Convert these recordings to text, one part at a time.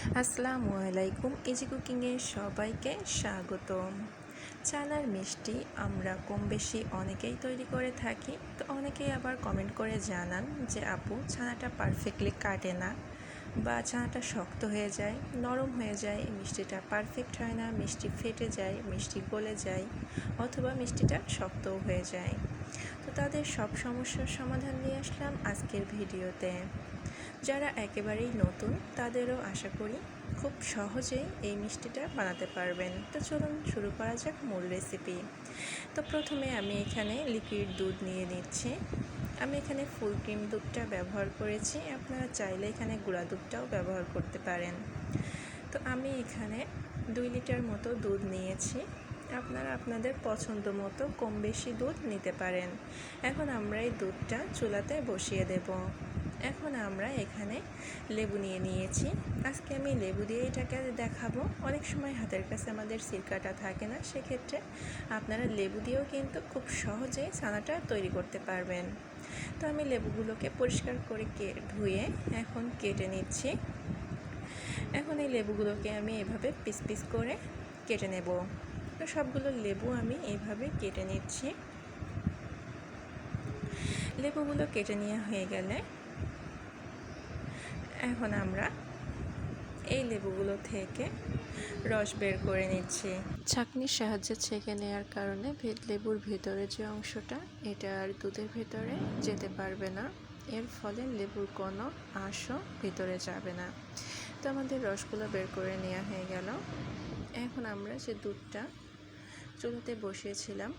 আসসালামু আলাইকুম। ইজি কুকিংয়ে সবাইকে স্বাগতম। ছানার মিষ্টি আমরা কম বেশি অনেকেই তৈরি করে থাকি। তো অনেকেই আবার কমেন্ট করে জানান যে আপু ছানাটা পারফেক্টলি কাটে না, বা ছানাটা শক্ত হয়ে যায়, নরম হয়ে যায়, মিষ্টিটা পারফেক্ট হয় না, মিষ্টি ফেটে যায়, মিষ্টি গলে যায়, অথবা মিষ্টিটা শক্তও হয়ে যায়। তো তাদের সব সমস্যার সমাধান নিয়ে আসলাম আজকের ভিডিওতে। যারা একেবারেই নতুন তাদেরও আশা করি খুব সহজেই এই মিষ্টিটা বানাতে পারবেন। তো চলুন শুরু করা যাক মূল রেসিপি। তো প্রথমে আমি এখানে লিকুইড দুধ নিয়ে নিচ্ছি। আমি এখানে ফুল ক্রিম দুধটা ব্যবহার করেছি, আপনারা চাইলে এখানে গুঁড়া দুধটাও ব্যবহার করতে পারেন। তো আমি এখানে 2 লিটার মতো দুধ নিয়েছি, আপনারা আপনাদের পছন্দ মতো কম বেশি দুধ নিতে পারেন। এখন আমরা এই দুধটা চুলাতে বসিয়ে দেব। এখন আমরা এখানে লেবু নিয়ে নিয়েছি। আজকে আমি লেবু দিয়ে এটাকে দেখাবো। অনেক সময় হাতের কাছে আমাদের সিরকাটা থাকে না, সেক্ষেত্রে আপনারা লেবু দিয়েও কিন্তু খুব সহজেই ছানাটা তৈরি করতে পারবেন। তো আমি লেবুগুলোকে পরিষ্কার করে ধুয়ে এখন কেটে নিচ্ছি। এখন এই লেবুগুলোকে আমি এভাবে পিস পিস করে কেটে নেব। তো সবগুলো লেবু আমি এইভাবে কেটে নিচ্ছি। লেবুগুলো কেটে নেওয়া হয়ে গেলে এখন আমরা এই লেবুগুলো থেকে রস বের করে নিচ্ছি। ছাঁকনির সাহায্যে ছেঁকে নেওয়ার কারণে লেবুর ভেতরে যে অংশটা, এটা আর দুধের ভেতরে যেতে পারবে না, এর ফলে লেবুর কোনো আঁশও ভেতরে যাবে না। তো আমাদের রসগুলো বের করে নেওয়া হয়ে গেল। এখন আমরা যে দুধটা চুলাতে বসিয়েছিলাম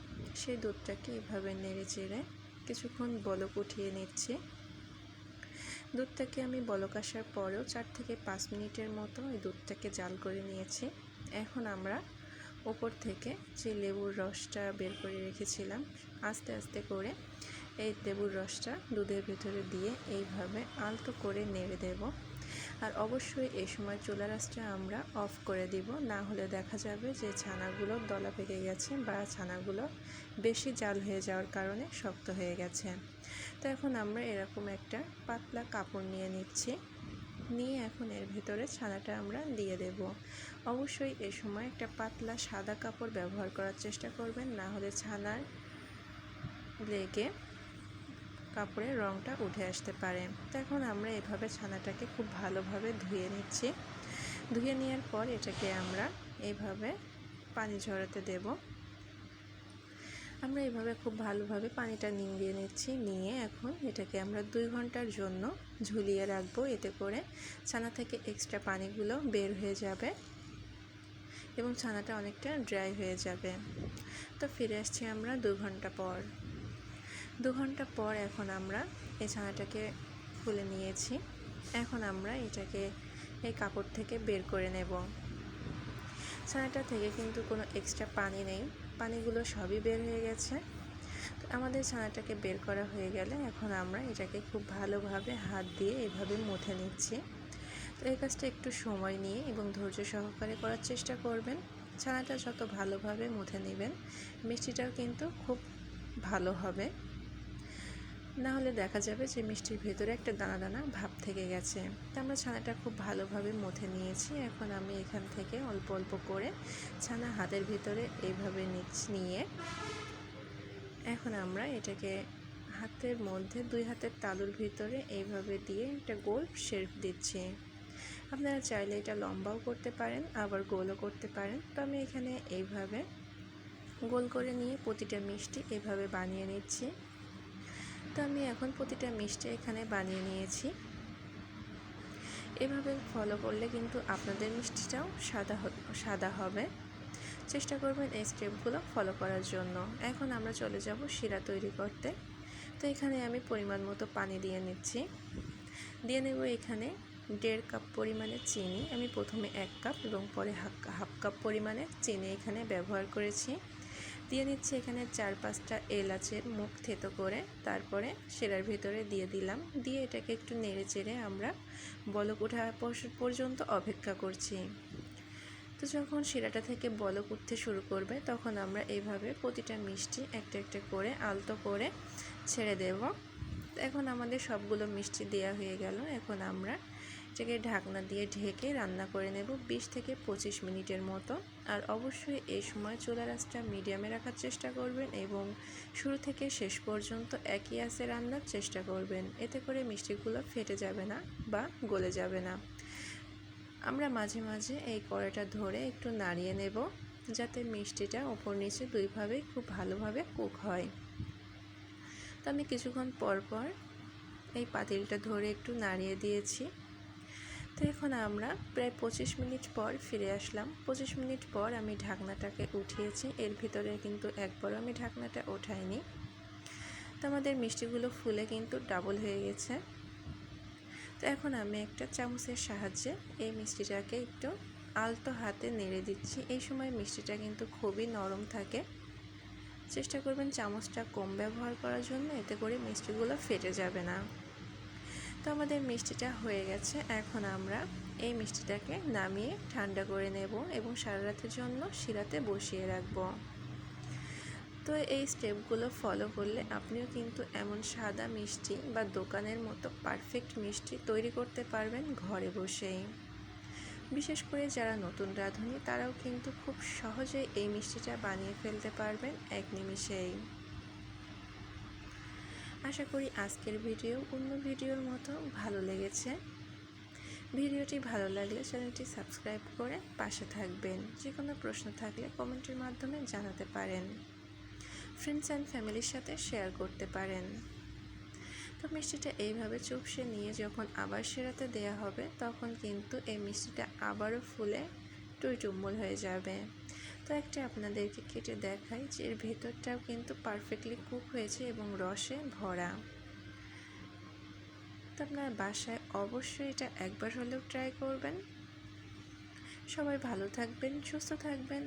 সেই দুধটাকে এভাবে নেড়ে চেড়ে কিছুক্ষণ বলক উঠিয়ে নিচ্ছি। দুধটাকে আমি বলক আসার পরেও 4 থেকে 5 মিনিটের মতো এই দুধটাকে জাল করে নিয়েছি। এখন আমরা উপর থেকে যে লেবুর রসটা বের করে রেখেছিলাম, আস্তে আস্তে করে এই লেবুর রসটা দুধের ভেতরে দিয়ে এইভাবে আলতো করে নেড়ে দেব। আর অবশ্যই এই সময় চুলার আঁচটা আমরা অফ করে দিব, না হলে দেখা যাবে যে ছানাগুলো দলা পেকে গেছে বা ছানাগুলো বেশি জাল হয়ে যাওয়ার কারণে শক্ত হয়ে গেছে। তো এখন আমরা এরকম একটা পাতলা কাপড় নিয়ে নিচ্ছি, নিয়ে এখন এর ভেতরে ছানাটা আমরা দিয়ে দেব। অবশ্যই এই সময় একটা পাতলা সাদা কাপড় ব্যবহার করার চেষ্টা করবেন, না হলে ছানার লেগে কাপড়ের রঙটা উঠে আসতে পারে। তো এখন আমরা এভাবে ছানাটাকে খুব ভালোভাবে ধুয়ে নিচ্ছি। ধুয়ে নেওয়ার পর এটাকে আমরা এইভাবে পানি ঝরাতে দেব। আমরা এইভাবে খুব ভালোভাবে পানিটা নিংড়িয়ে নিচ্ছি। নিয়ে এখন এটাকে আমরা 2 ঘন্টার জন্য ঝুলিয়ে রাখবো। এতে করে ছানা থেকে এক্সট্রা পানিগুলো বের হয়ে যাবে এবং ছানাটা অনেকটা ড্রাই হয়ে যাবে। তো ফিরে আসছি আমরা 2 ঘন্টা পর। 2 ঘন্টা পর এখন আমরা এই ছানাটাকে খুলে নিয়েছি। এখন আমরা এটাকে এই কাপড় থেকে বের করে নেব। ছানাটা থেকে কিন্তু কোনো এক্সট্রা পানি নেই, পানিগুলো সবই বের হয়ে গেছে। তো আমাদের ছানাটাকে বের করা হয়ে গেলে এখন আমরা এটাকে খুব ভালোভাবে হাত দিয়ে এভাবে মুথে নিচ্ছি। তো এই কাজটা একটু সময় নিয়ে এবং ধৈর্য সহকারে করার চেষ্টা করবেন। ছানাটা যত ভালোভাবে মুথে নেবেন, মিষ্টিটাও কিন্তু খুব ভালো হবে। না হলে দেখা যাবে যে মিষ্টির ভেতরে একটা দানা দানা ভাব থেকে গেছে। তো আমরা ছানাটা খুব ভালোভাবে মুথে নিয়েছি। এখন আমি এখান থেকে অল্প অল্প করে ছানা হাতের ভিতরে এইভাবে নিয়ে এখন আমরা এটাকে হাতের মধ্যে 2 হাতের তালুর ভিতরে এইভাবে দিয়ে একটা গোল শেপ দিচ্ছি। আপনারা চাইলে এটা লম্বাও করতে পারেন, আবার গোলও করতে পারেন। তো আমি এখানে এইভাবে গোল করে নিয়ে প্রতিটা মিষ্টি এভাবে বানিয়ে নিচ্ছি। তো আমি এখন প্রতিটা মিষ্টি এখানে বানিয়ে নিয়েছি। এভাবে ফলো করলে কিন্তু আপনাদের মিষ্টিটাও সাদা হবে। চেষ্টা করবেন এই স্টেপগুলো ফলো করার জন্য। এখন আমরা চলে যাব শিরা তৈরি করতে। তো এখানে আমি পরিমাণ মতো পানি দিয়ে নিচ্ছি। দিয়ে নেব এখানে 1.5 কাপ পরিমাণে চিনি। আমি প্রথমে 1 কাপ এবং পরে হাফ কাপ পরিমাণে চিনি এখানে ব্যবহার করেছি। দিয়ে নিচ্ছি এখানে 4-5টা এলাচের মুখ থেতো করে, তারপরে শিরার ভিতরে দিয়ে দিলাম। দিয়ে এটাকে একটু নেড়ে চেড়ে আমরা বলক ওঠা পর্যন্ত অপেক্ষা করছি। তো যখন শিরাটা থেকে বলক উঠতে শুরু করবে তখন আমরা এইভাবে প্রতিটা মিষ্টি একটা একটা করে আলতো করে ছেড়ে দেব। এখন আমাদের সবগুলো মিষ্টি দেওয়া হয়ে গেল। এখন আমরা এটাকে ঢাকনা দিয়ে ঢেকে রান্না করে নেব 20 থেকে 25 মিনিটের মতো। আর অবশ্যই এই সময় চুলার আঁচটা মিডিয়ামে রাখার চেষ্টা করবেন এবং শুরু থেকে শেষ পর্যন্ত একই আঁচে রান্নার চেষ্টা করবেন। এতে করে মিষ্টিগুলো ফেটে যাবে না বা গলে যাবে না। আমরা মাঝে মাঝে এই কড়াইটা ধরে একটু নাড়িয়ে নেব, যাতে মিষ্টিটা ওপর নিচে দুইভাবেই খুব ভালোভাবে কুক হয়। তো আমি কিছুক্ষণ পর পর এই পাতিলটা ধরে একটু নাড়িয়ে দিয়েছি। তো এখন আমরা প্রায় 25 মিনিট পর ফিরে আসলাম। 25 মিনিট পর আমি ঢাকনাটাকে উঠিয়েছি। এর ভিতরে কিন্তু একবারও আমি ঢাকনাটা ওঠাইনি। তো আমাদের মিষ্টিগুলো ফুলে কিন্তু ডাবল হয়ে গেছে। তো এখন আমি একটা চামচের সাহায্যে এই মিষ্টিটাকে একটু আলতো হাতে নেড়ে দিচ্ছি। এই সময় মিষ্টিটা কিন্তু খুবই নরম থাকে। চেষ্টা করবেন চামচটা কম ব্যবহার করার জন্য, এতে করে মিষ্টিগুলো ফেটে যাবে না। তো আমাদের মিষ্টিটা হয়ে গেছে। এখন আমরা এই মিষ্টিটাকে নামিয়ে ঠান্ডা করে নেব এবং সারা রাতের জন্য শিরাতে বসিয়ে রাখব। তো এই স্টেপগুলো ফলো করলে আপনিও কিন্তু এমন সাদা মিষ্টি বা দোকানের মতো পারফেক্ট মিষ্টি তৈরি করতে পারবেন ঘরে বসেই। বিশেষ করে যারা নতুন রাঁধুনি তারাও কিন্তু খুব সহজেই এই মিষ্টিটা বানিয়ে ফেলতে পারবেন এক নিমিষেই। আশা করি আজকের ভিডিও অন্য ভিডিওর মতো ভালো লেগেছে। ভিডিওটি ভালো লাগলে চ্যানেলটি সাবস্ক্রাইব করে পাশে থাকবেন। যে কোনো প্রশ্ন থাকলে কমেন্টের মাধ্যমে জানাতে পারেন। ফ্রেন্ডস অ্যান্ড ফ্যামিলির সাথে শেয়ার করতে পারেন। তো মিষ্টিটা এইভাবে চুপসে নিয়ে যখন আবার শিরাতে দেওয়া হবে, তখন কিন্তু এই মিষ্টিটা আবারও ফুলে টইটুম্বল হয়ে যাবে। তো একটা আপনাদেরকে কেটে দেখাই যে এর ভেতরটাও কিন্তু পারফেক্টলি কুক হয়েছে এবং রসে ভরা। তো আপনার বাসায় অবশ্যই এটা একবার হলেও ট্রাই করবেন। সবাই ভালো থাকবেন, সুস্থ থাকবেন।